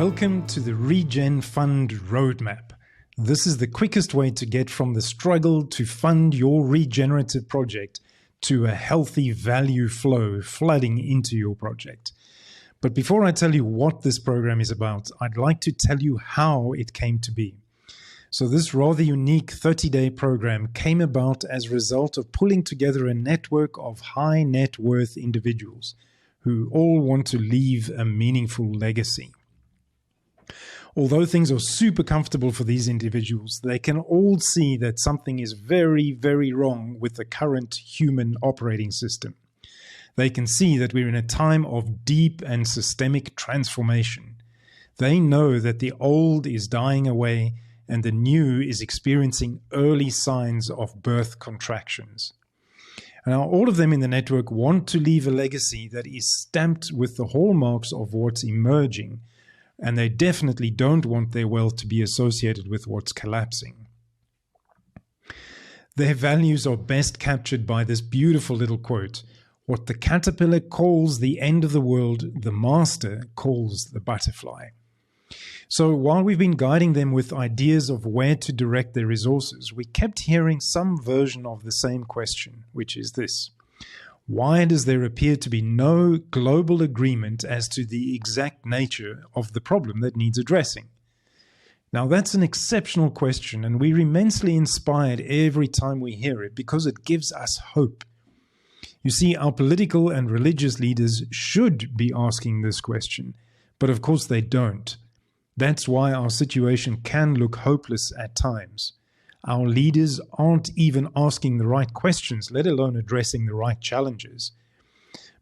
Welcome to the Regen Fund Roadmap. This is the quickest way to get from the struggle to fund your regenerative project to a healthy value flow flooding into your project. But before I tell you what this program is about, I'd like to tell you how it came to be. So this rather unique 30-day program came about as a result of pulling together a network of high net worth individuals who all want to leave a meaningful legacy. Although things are super comfortable for these individuals, they can all see that something is very, very wrong with the current human operating system. They can see that we're in a time of deep and systemic transformation. They know that the old is dying away and the new is experiencing early signs of birth contractions. Now, all of them in the network want to leave a legacy that is stamped with the hallmarks of what's emerging, and they definitely don't want their wealth to be associated with what's collapsing. Their values are best captured by this beautiful little quote: "What the caterpillar calls the end of the world, the master calls the butterfly." So while we've been guiding them with ideas of where to direct their resources, we kept hearing some version of the same question, which is this: why does there appear to be no global agreement as to the exact nature of the problem that needs addressing? Now, that's an exceptional question, and we're immensely inspired every time we hear it because it gives us hope. You see, our political and religious leaders should be asking this question, but of course they don't. That's why our situation can look hopeless at times. Our leaders aren't even asking the right questions, let alone addressing the right challenges.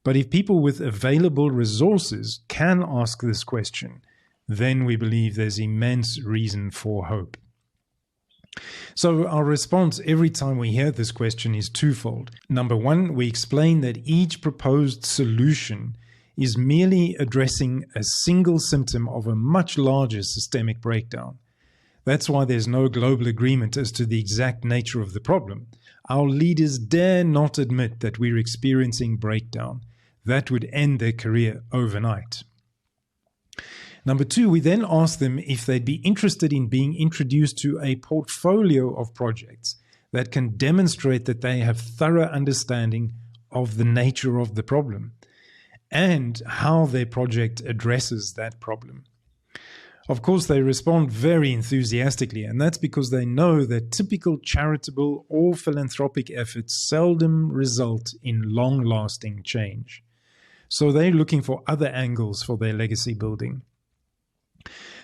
But if people with available resources can ask this question, then we believe there's immense reason for hope. So our response every time we hear this question is twofold. Number one, we explain that each proposed solution is merely addressing a single symptom of a much larger systemic breakdown. That's why there's no global agreement as to the exact nature of the problem. Our leaders dare not admit that we're experiencing breakdown. That would end their career overnight. Number two, we then ask them if they'd be interested in being introduced to a portfolio of projects that can demonstrate that they have thorough understanding of the nature of the problem and how their project addresses that problem. Of course, they respond very enthusiastically, and that's because they know that typical charitable or philanthropic efforts seldom result in long-lasting change. So they're looking for other angles for their legacy building.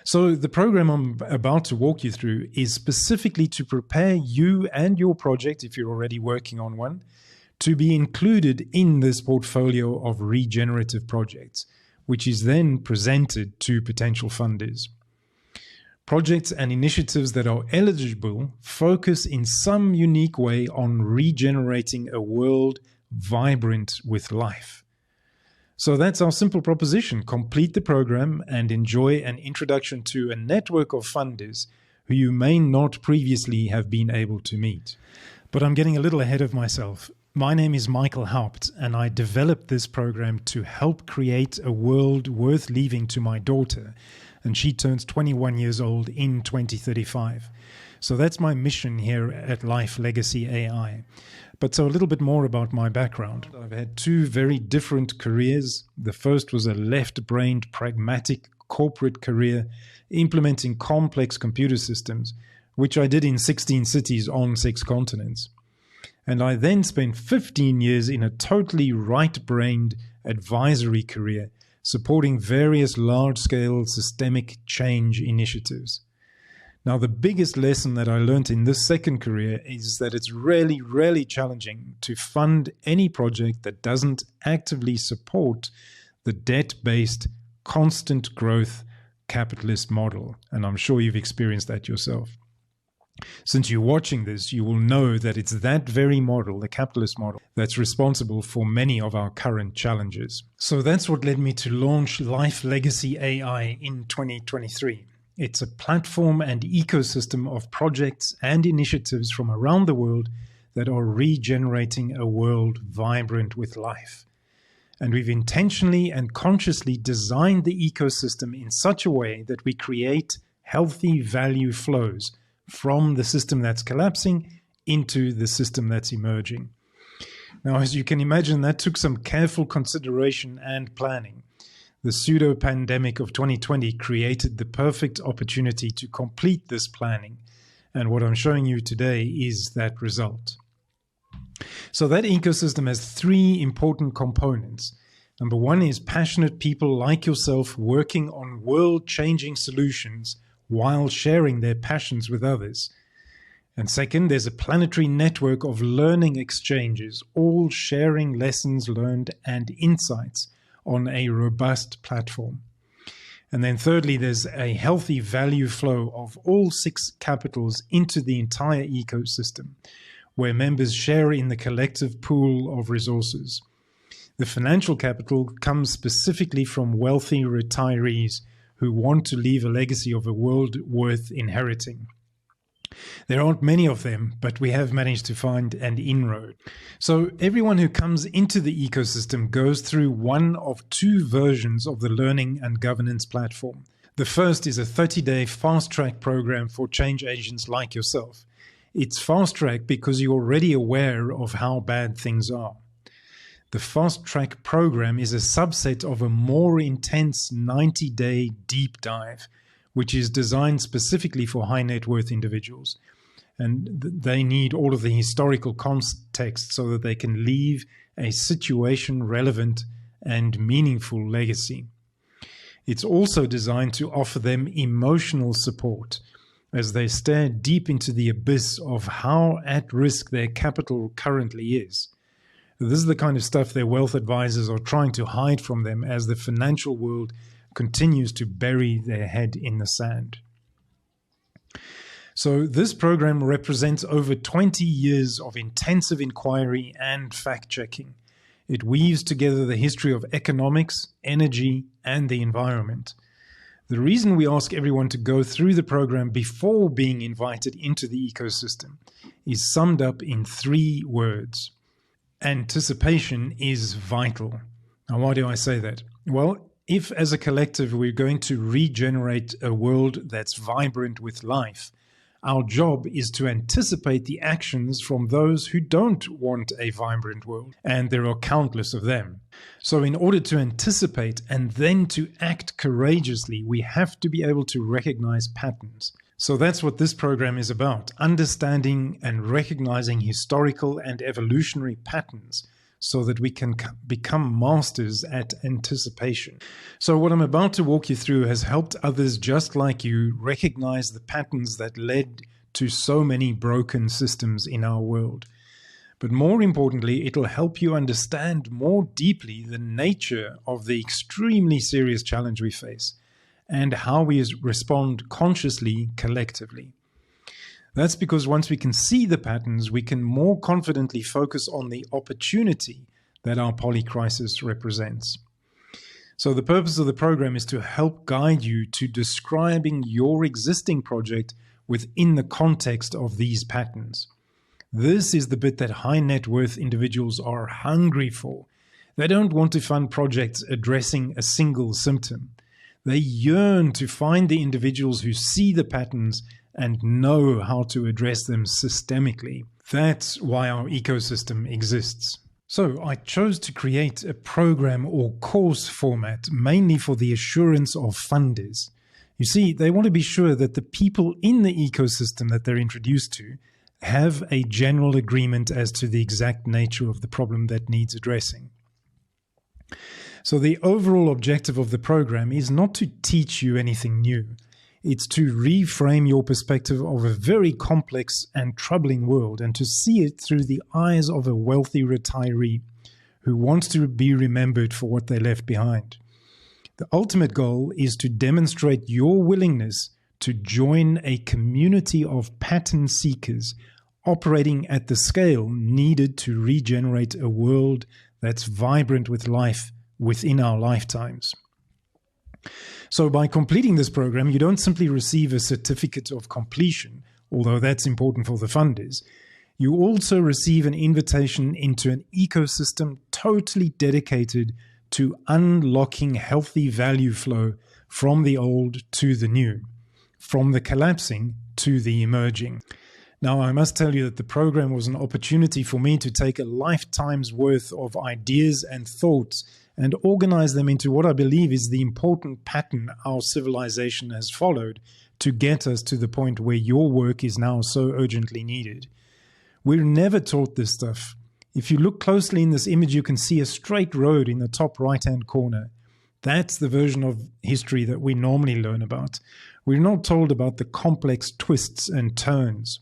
So the program I'm about to walk you through is specifically to prepare you and your project, if you're already working on one, to be included in this portfolio of regenerative projects, which is then presented to potential funders. Projects and initiatives that are eligible focus in some unique way on regenerating a world vibrant with life. So that's our simple proposition: complete the program and enjoy an introduction to a network of funders who you may not previously have been able to meet. But I'm getting a little ahead of myself. My name is Michael Haupt, and I developed this program to help create a world worth leaving to my daughter, and she turns 21 years old in 2035. So that's my mission here at Life Legacy AI. But so a little bit more about my background. I've had two very different careers. The first was a left-brained, pragmatic corporate career implementing complex computer systems, which I did in 16 cities on 6 continents. And I then spent 15 years in a totally right-brained advisory career, supporting various large-scale systemic change initiatives. Now, the biggest lesson that I learned in this second career is that it's really, really challenging to fund any project that doesn't actively support the debt-based, constant growth capitalist model. And I'm sure you've experienced that yourself. Since you're watching this, you will know that it's that very model, the capitalist model, that's responsible for many of our current challenges. So that's what led me to launch Life Legacy AI in 2023. It's a platform and ecosystem of projects and initiatives from around the world that are regenerating a world vibrant with life. And we've intentionally and consciously designed the ecosystem in such a way that we create healthy value flows from the system that's collapsing into the system that's emerging. Now, as you can imagine, that took some careful consideration and planning. The pseudo-pandemic of 2020 created the perfect opportunity to complete this planning. And what I'm showing you today is that result. So that ecosystem has three important components. Number one is passionate people like yourself working on world-changing solutions while sharing their passions with others. And second, there's a planetary network of learning exchanges, all sharing lessons learned and insights on a robust platform. And then thirdly, there's a healthy value flow of all six capitals into the entire ecosystem, where members share in the collective pool of resources. The financial capital comes specifically from wealthy retirees who want to leave a legacy of a world worth inheriting. There aren't many of them, but we have managed to find an inroad. So everyone who comes into the ecosystem goes through one of two versions of the learning and governance platform. The first is a 30-day fast-track program for change agents like yourself. It's fast-track because you're already aware of how bad things are. The fast-track program is a subset of a more intense 90-day deep dive, which is designed specifically for high net worth individuals. And they need all of the historical context so that they can leave a situation relevant and meaningful legacy. It's also designed to offer them emotional support as they stare deep into the abyss of how at risk their capital currently is. This is the kind of stuff their wealth advisors are trying to hide from them as the financial world continues to bury their head in the sand. So this program represents over 20 years of intensive inquiry and fact-checking. It weaves together the history of economics, energy, and the environment. The reason we ask everyone to go through the program before being invited into the ecosystem is summed up in 3 words. Anticipation is vital. Now, why do I say that? Well, if as a collective we're going to regenerate a world that's vibrant with life, our job is to anticipate the actions from those who don't want a vibrant world, and there are countless of them. So in order to anticipate and then to act courageously, we have to be able to recognize patterns. So that's what this program is about, understanding and recognizing historical and evolutionary patterns so that we can become masters at anticipation. So what I'm about to walk you through has helped others just like you recognize the patterns that led to so many broken systems in our world. But more importantly, it'll help you understand more deeply the nature of the extremely serious challenge we face and how we respond consciously, collectively. That's because once we can see the patterns, we can more confidently focus on the opportunity that our polycrisis represents. So the purpose of the program is to help guide you to describing your existing project within the context of these patterns. This is the bit that high net worth individuals are hungry for. They don't want to fund projects addressing a single symptom. They yearn to find the individuals who see the patterns and know how to address them systemically. That's why our ecosystem exists. So I chose to create a program or course format mainly for the assurance of funders. You see, they want to be sure that the people in the ecosystem that they're introduced to have a general agreement as to the exact nature of the problem that needs addressing. So the overall objective of the program is not to teach you anything new. It's to reframe your perspective of a very complex and troubling world and to see it through the eyes of a wealthy retiree who wants to be remembered for what they left behind. The ultimate goal is to demonstrate your willingness to join a community of pattern seekers operating at the scale needed to regenerate a world that's vibrant with life within our lifetimes. So by completing this program, you don't simply receive a certificate of completion, although that's important for the funders. You also receive an invitation into an ecosystem totally dedicated to unlocking healthy value flow from the old to the new, from the collapsing to the emerging. Now, I must tell you that the program was an opportunity for me to take a lifetime's worth of ideas and thoughts and organize them into what I believe is the important pattern our civilization has followed to get us to the point where your work is now so urgently needed. We're never taught this stuff. If you look closely in this image, you can see a straight road in the top right-hand corner. That's the version of history that we normally learn about. We're not told about the complex twists and turns.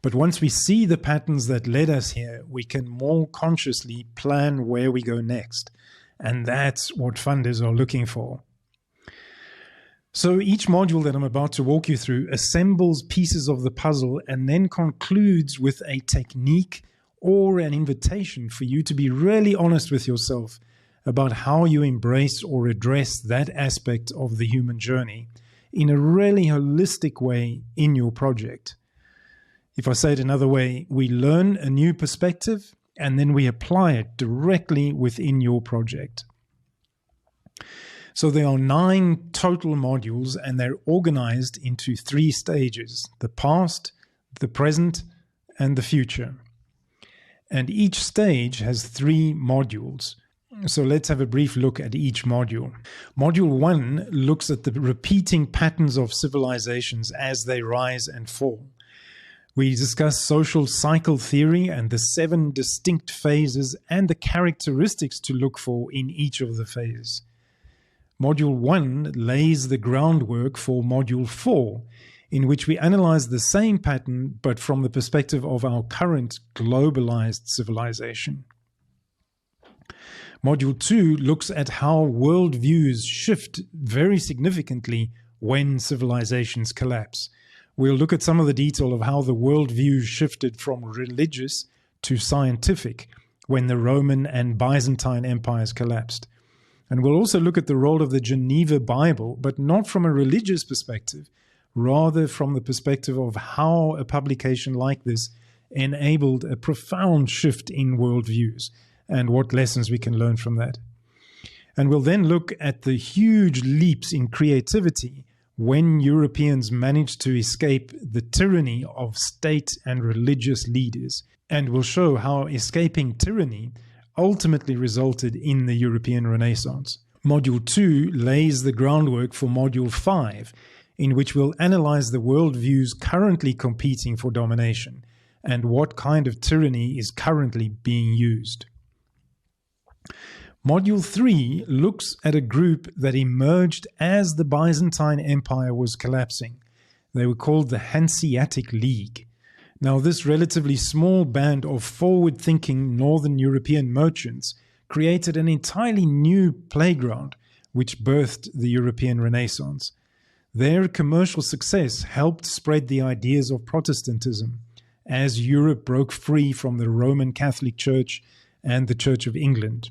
But once we see the patterns that led us here, we can more consciously plan where we go next. And that's what funders are looking for. So each module that I'm about to walk you through assembles pieces of the puzzle and then concludes with a technique or an invitation for you to be really honest with yourself about how you embrace or address that aspect of the human journey in a really holistic way in your project. If I say it another way, we learn a new perspective and then we apply it directly within your project. So there are 9 total modules and they're organized into 3 stages: the past, the present, and the future. And each stage has 3 modules. So let's have a brief look at each module. Module 1 looks at the repeating patterns of civilizations as they rise and fall. We discuss social cycle theory and the 7 distinct phases and the characteristics to look for in each of the phases. Module 1 lays the groundwork for Module 4, in which we analyze the same pattern but from the perspective of our current globalized civilization. Module 2 looks at how worldviews shift very significantly when civilizations collapse. We'll look at some of the detail of how the worldview shifted from religious to scientific when the Roman and Byzantine empires collapsed. And we'll also look at the role of the Geneva Bible, but not from a religious perspective, rather from the perspective of how a publication like this enabled a profound shift in worldviews and what lessons we can learn from that. And we'll then look at the huge leaps in creativity when Europeans managed to escape the tyranny of state and religious leaders. And we'll show how escaping tyranny ultimately resulted in the European Renaissance. Module 2 lays the groundwork for Module 5, in which we'll analyze the worldviews currently competing for domination and what kind of tyranny is currently being used. Module 3 looks at a group that emerged as the Byzantine Empire was collapsing. They were called the Hanseatic League. Now, this relatively small band of forward-thinking Northern European merchants created an entirely new playground which birthed the European Renaissance. Their commercial success helped spread the ideas of Protestantism as Europe broke free from the Roman Catholic Church and the Church of England.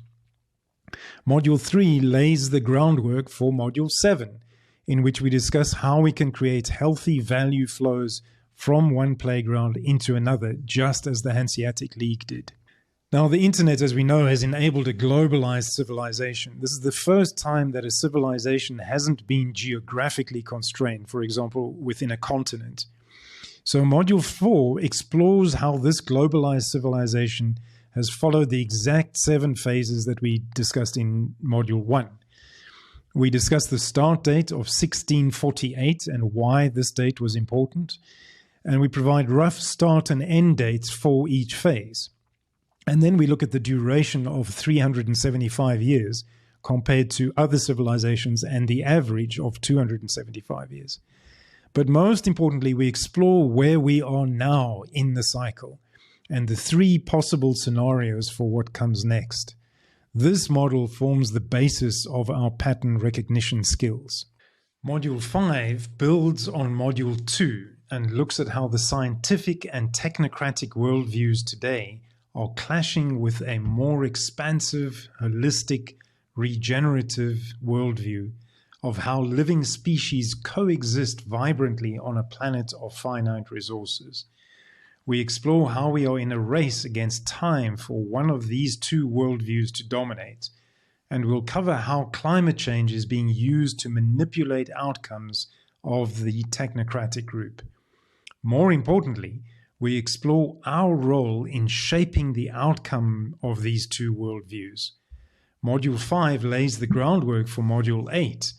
Module 3 lays the groundwork for Module 7, in which we discuss how we can create healthy value flows from one playground into another, just as the Hanseatic League did. Now, the internet, as we know, has enabled a globalized civilization. This is the first time that a civilization hasn't been geographically constrained, for example, within a continent. So Module 4 explores how this globalized civilization has followed the exact 7 phases that we discussed in Module 1. We discussed the start date of 1648 and why this date was important, and we provide rough start and end dates for each phase. And then we look at the duration of 375 years compared to other civilizations and the average of 275 years. But most importantly, we explore where we are now in the cycle and the 3 possible scenarios for what comes next. This model forms the basis of our pattern recognition skills. Module 5 builds on Module 2 and looks at how the scientific and technocratic worldviews today are clashing with a more expansive, holistic, regenerative worldview of how living species coexist vibrantly on a planet of finite resources. We explore how we are in a race against time for one of these two worldviews to dominate, and we'll cover how climate change is being used to manipulate outcomes of the technocratic group. More importantly, we explore our role in shaping the outcome of these two worldviews. Module 5 lays the groundwork for Module 8,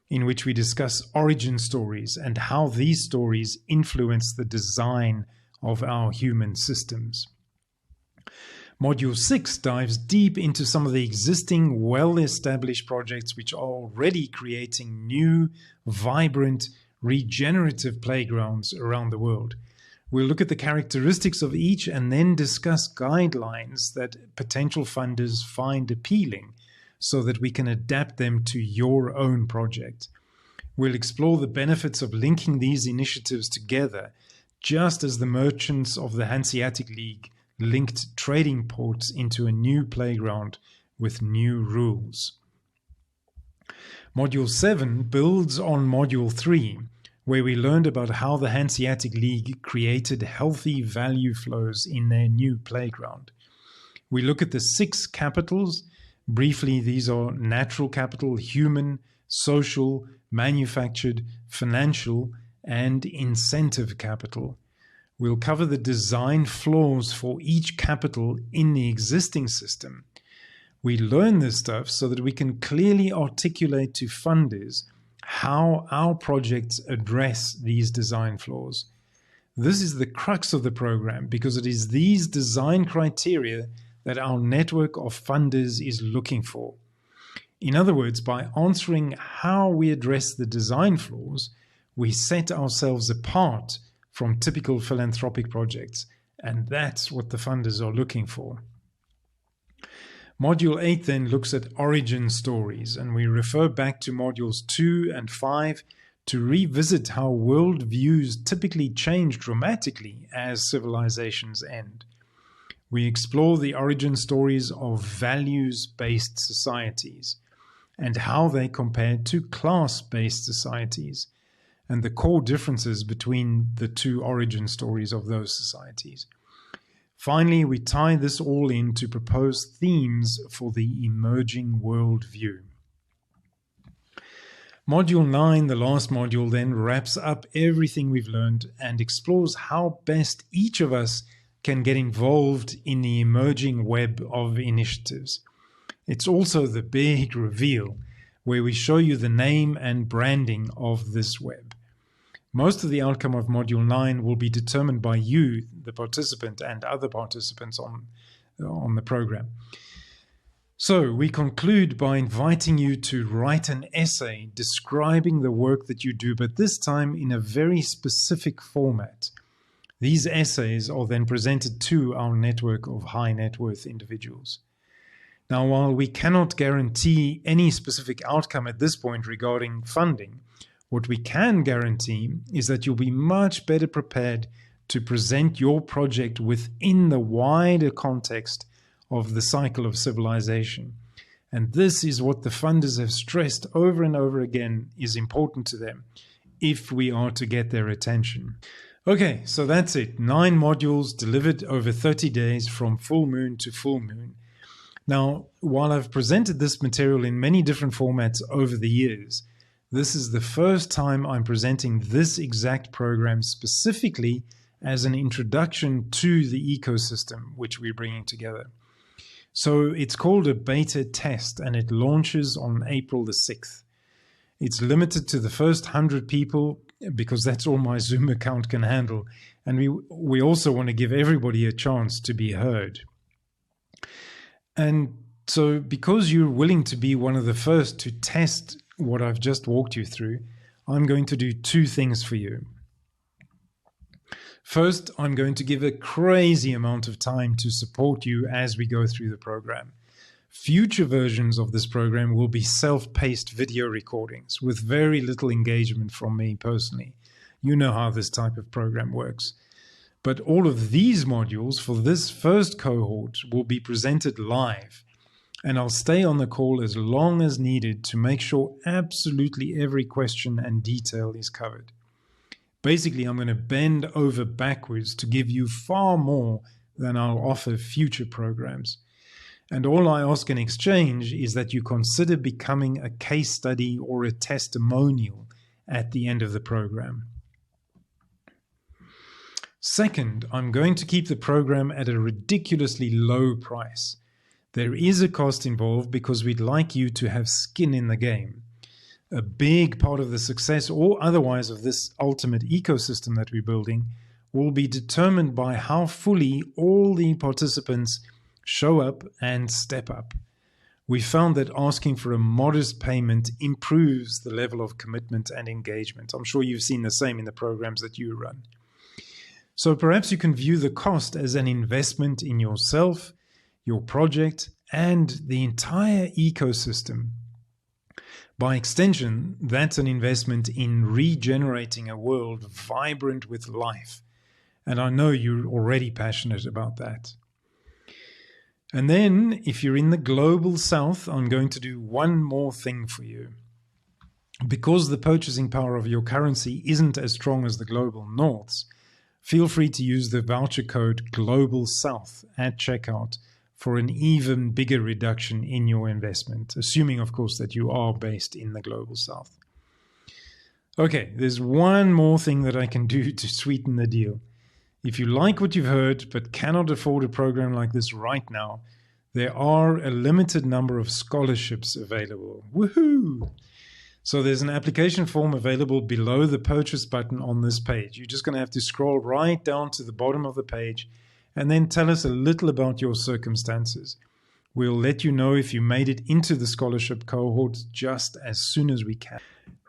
in which we discuss origin stories and how these stories influence the design of our human systems. Module 6 dives deep into some of the existing well-established projects which are already creating new, vibrant, regenerative playgrounds around the world. We'll look at the characteristics of each and then discuss guidelines that potential funders find appealing so that we can adapt them to your own project. We'll explore the benefits of linking these initiatives together, just as the merchants of the Hanseatic League linked trading ports into a new playground with new rules. Module 7 builds on Module 3, where we learned about how the Hanseatic League created healthy value flows in their new playground. We look at the 6 capitals. Briefly, these are natural capital, human, social, manufactured, financial, and incentive capital. We'll cover the design flaws for each capital in the existing system. We learn this stuff so that we can clearly articulate to funders how our projects address these design flaws. This is the crux of the program because it is these design criteria that our network of funders is looking for. In other words, by answering how we address the design flaws, we set ourselves apart from typical philanthropic projects, and that's what the funders are looking for. Module 8 then looks at origin stories, and we refer back to modules 2 and 5 to revisit how worldviews typically change dramatically as civilizations end. We explore the origin stories of values-based societies and how they compare to class-based societies, and the core differences between the two origin stories of those societies. Finally, we tie this all in to propose themes for the emerging worldview. Module 9, the last module, then wraps up everything we've learned and explores how best each of us can get involved in the emerging web of initiatives. It's also the big reveal, where we show you the name and branding of this web. Most of the outcome of Module 9 will be determined by you, the participant, and other participants on the program. So we conclude by inviting you to write an essay describing the work that you do, but this time in a very specific format. These essays are then presented to our network of high net worth individuals. Now, while we cannot guarantee any specific outcome at this point regarding funding, what we can guarantee is that you'll be much better prepared to present your project within the wider context of the cycle of civilization. And this is what the funders have stressed over and over again is important to them if we are to get their attention. Okay, so that's it. 9 modules delivered over 30 days from full moon to full moon. Now, while I've presented this material in many different formats over the years, this is the first time I'm presenting this exact program specifically as an introduction to the ecosystem which we're bringing together. So it's called a beta test and it launches on April the 6th. It's limited to the first 100 people because that's all my Zoom account can handle. And we also want to give everybody a chance to be heard. And so because you're willing to be one of the first to test what I've just walked you through, I'm going to do 2 things for you. First, I'm going to give a crazy amount of time to support you as we go through the program. Future versions of this program will be self-paced video recordings with very little engagement from me personally. You know how this type of program works. But all of these modules for this first cohort will be presented live. And I'll stay on the call as long as needed to make sure absolutely every question and detail is covered. Basically, I'm going to bend over backwards to give you far more than I'll offer future programs. And all I ask in exchange is that you consider becoming a case study or a testimonial at the end of the program. Second, I'm going to keep the program at a ridiculously low price. There is a cost involved because we'd like you to have skin in the game. A big part of the success or otherwise of this ultimate ecosystem that we're building will be determined by how fully all the participants show up and step up. We found that asking for a modest payment improves the level of commitment and engagement. I'm sure you've seen the same in the programs that you run. So perhaps you can view the cost as an investment in yourself, your project, and the entire ecosystem. By extension, that's an investment in regenerating a world vibrant with life. And I know you're already passionate about that. And then, if you're in the global south, I'm going to do one more thing for you. Because the purchasing power of your currency isn't as strong as the global north's, feel free to use the voucher code Global South at checkout for an even bigger reduction in your investment, assuming, of course, that you are based in the global south. Okay, there's one more thing that I can do to sweeten the deal. If you like what you've heard but cannot afford a program like this right now, there are a limited number of scholarships available. Woohoo! So there's an application form available below the purchase button on this page. You're just going to have to scroll right down to the bottom of the page and then tell us a little about your circumstances. We'll let you know if you made it into the scholarship cohort just as soon as we can.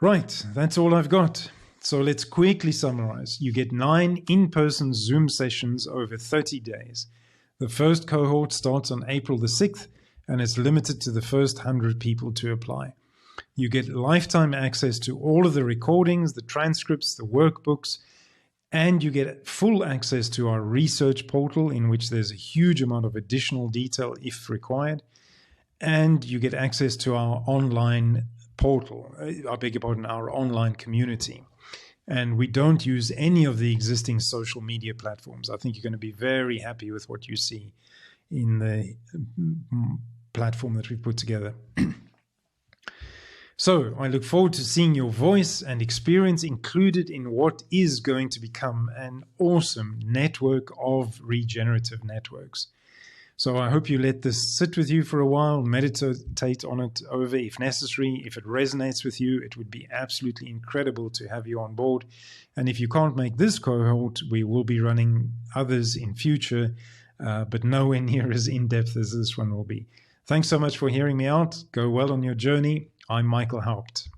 Right, that's all I've got. So let's quickly summarize. You get 9 in-person Zoom sessions over 30 days. The first cohort starts on April the 6th and is limited to the first 100 people to apply. You get lifetime access to all of the recordings, the transcripts, the workbooks, and you get full access to our research portal in which there's a huge amount of additional detail if required. And you get access to our online portal, our online community. And we don't use any of the existing social media platforms. I think you're going to be very happy with what you see in the platform that we've put together. So I look forward to seeing your voice and experience included in what is going to become an awesome network of regenerative networks. So I hope you let this sit with you for a while, meditate on it over if necessary. If it resonates with you, it would be absolutely incredible to have you on board. And if you can't make this cohort, we will be running others in future, but nowhere near as in-depth as this one will be. Thanks so much for hearing me out. Go well on your journey. I'm Michael Haupt.